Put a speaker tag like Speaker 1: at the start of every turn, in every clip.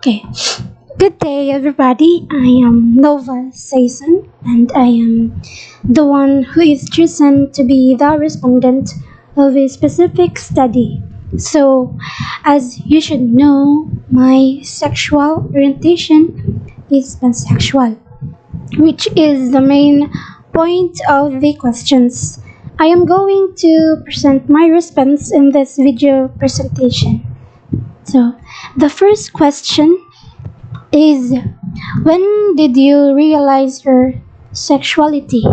Speaker 1: Okay. Good day, everybody. I am Nova Saison, and I am the one who is chosen to be the respondent of a specific study. So, as you should know, my sexual orientation is pansexual, which is the main point of the questions. I am going to present my response in this video presentation. So, the first question is, when did you realize your sexuality?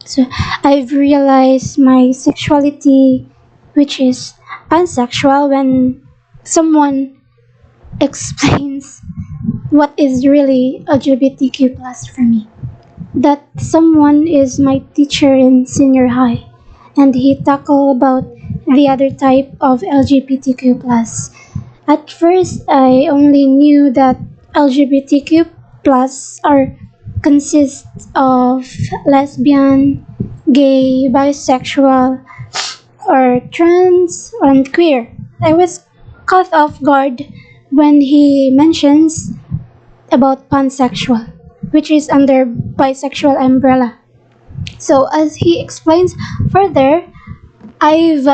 Speaker 1: So I've realized my sexuality, which is pansexual, when someone explains what is really LGBTQ plus for me. That someone is my teacher in senior high, and he tackled about the other type of LGBTQ plus. At first, I only knew that LGBTQ plus are consist of lesbian, gay, bisexual, or trans, and queer. I was caught off guard when he mentions about pansexual, which is under bisexual umbrella. So as he explains further, I've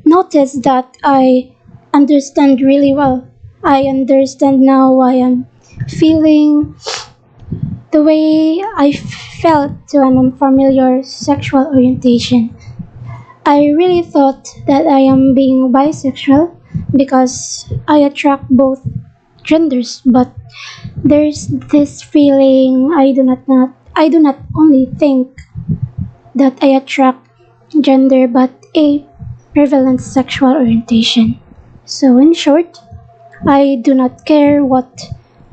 Speaker 1: noticed that I understand really well. I understand now why I'm feeling the way I felt to an unfamiliar sexual orientation. I really thought that I am being bisexual because I attract both genders, but there's this feeling I do not only think that I attract gender but a prevalent sexual orientation. So in short, I do not care what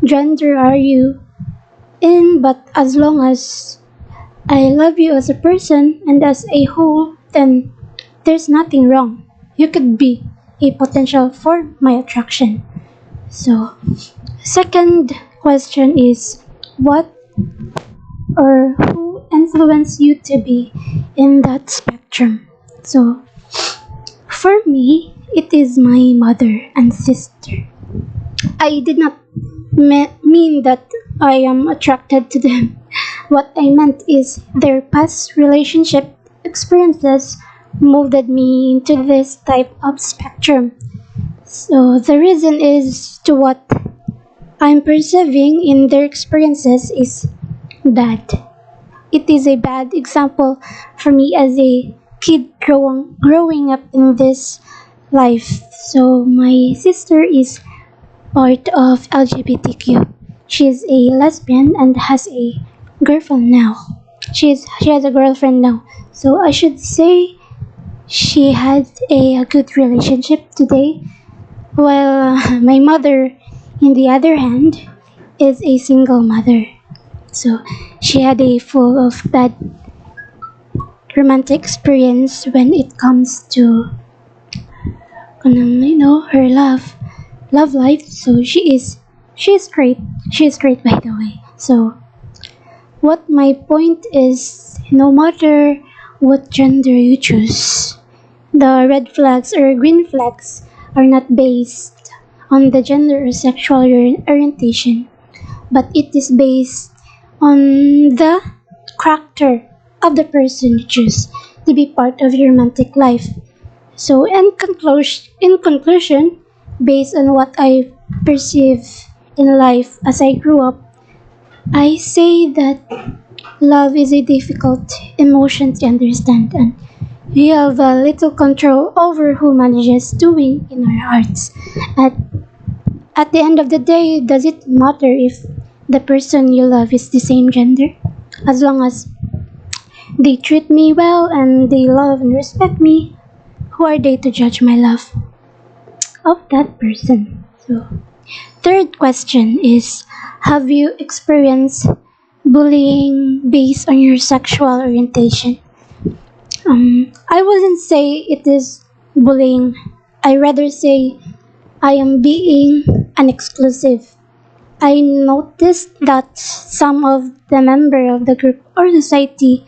Speaker 1: gender are you in, but as long as I love you as a person and as a whole, then there's nothing wrong. You could be a potential for my attraction. So, second question is, what or who influenced you to be in that spectrum? So, for me, it is my mother and sister. I did not mean that I am attracted to them. What I meant is their past relationship experiences molded me into this type of spectrum. So the reason is to what I'm perceiving in their experiences is bad. It is a bad example for me as a kid growing up in this life. So my sister is part of LGBTQ. She is a lesbian and has a girlfriend now. She has a girlfriend now. So I should say she had a good relationship today. While my mother, in the other hand, is a single mother. So she had a full of bad romantic experience when it comes to her love life. So she is great. She is great, by the way. So what my point is, no matter what gender you choose, the red flags or green flags are not based on the gender or sexual orientation, but it is based on the character of the person you choose to be part of your romantic life. So, in conclusion, based on what I perceive in life as I grew up, I say that love is a difficult emotion to understand, and we have a little control over who manages to win in our hearts. At, at the end of the day, does it matter if the person you love is the same gender? As long as they treat me well and they love and respect me, who are they to judge my love of that person? So, third question is, have you experienced bullying based on your sexual orientation? I wouldn't say it is bullying. I rather say I am being unexclusive. I noticed that some of the member of the group or society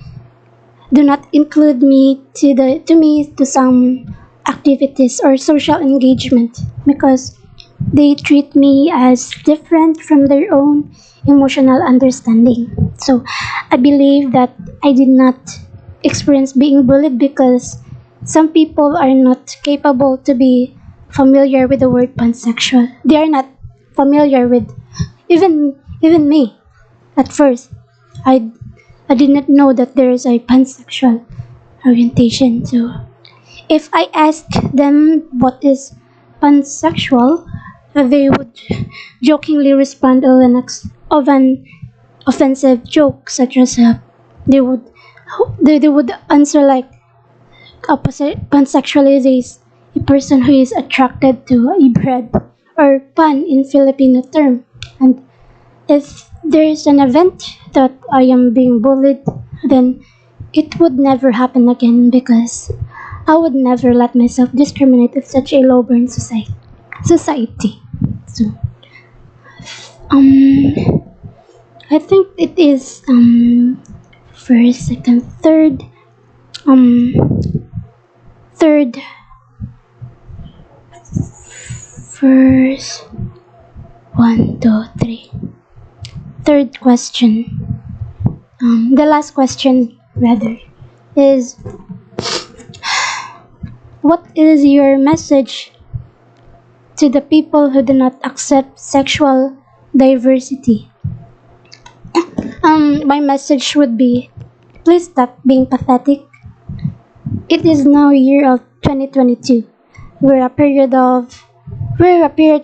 Speaker 1: do not include me to some activities or social engagement because They treat me as different from their own emotional understanding. So I believe that I did not experience being bullied because some people are not capable to be familiar with the word pansexual. They are not familiar with even me at first. I I did not know that there is a pansexual orientation. So if I ask them what is pansexual, they would jokingly respond of an offensive joke, such as they would they would answer like pansexual is a person who is attracted to a bread or pan in Filipino term. And if there is an event that I am being bullied, then it would never happen again because I would never let myself discriminate in such a low-born society. So, um, I think it is first, second, third, um, third, first, one, two, three. Third question. The last question, rather, is what is your message to the people who do not accept sexual diversity? My message would be please stop being pathetic. It is now year of 2022, where a period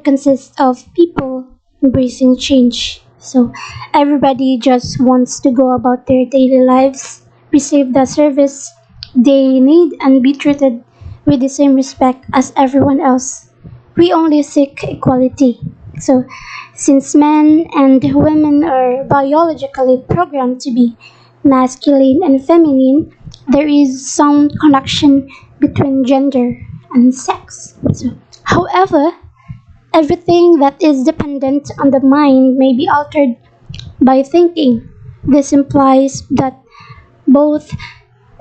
Speaker 1: consists of people embracing change. So everybody just wants to go about their daily lives, receive the service they need, and be treated with the same respect as everyone else. We only seek equality. So, since men and women are biologically programmed to be masculine and feminine, there is some connection between gender and sex. So, however, everything that is dependent on the mind may be altered by thinking. This implies that both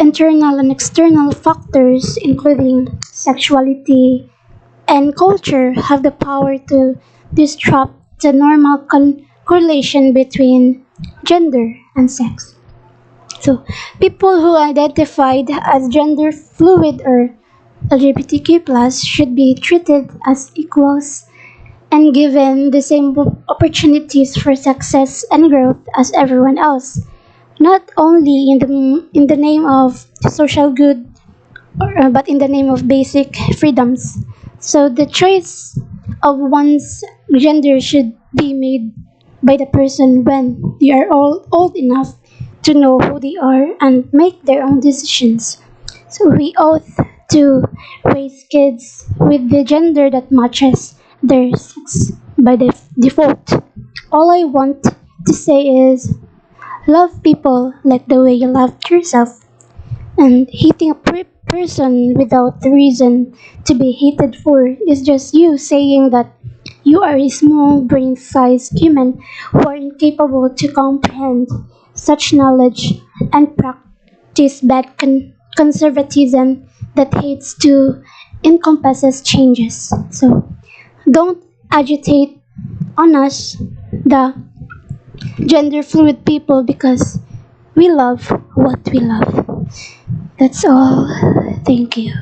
Speaker 1: internal and external factors, including sexuality and culture, have the power to disrupt the normal correlation between gender and sex. So, people who identified as gender fluid or LGBTQ+ should be treated as equals and given the same opportunities for success and growth as everyone else, not only in the name of social good, but in the name of basic freedoms. So the choice of one's gender should be made by the person when they are all old enough to know who they are and make their own decisions. So we ought to raise kids with the gender that matches their sex by default. All I want to say is love people like the way you loved yourself, and hating a person without the reason to be hated for is just you saying that you are a small brain sized human who are incapable to comprehend such knowledge and practice bad conservatism that hates to encompasses changes. So don't agitate on us, the gender fluid people, because we love what we love. That's all. Thank you.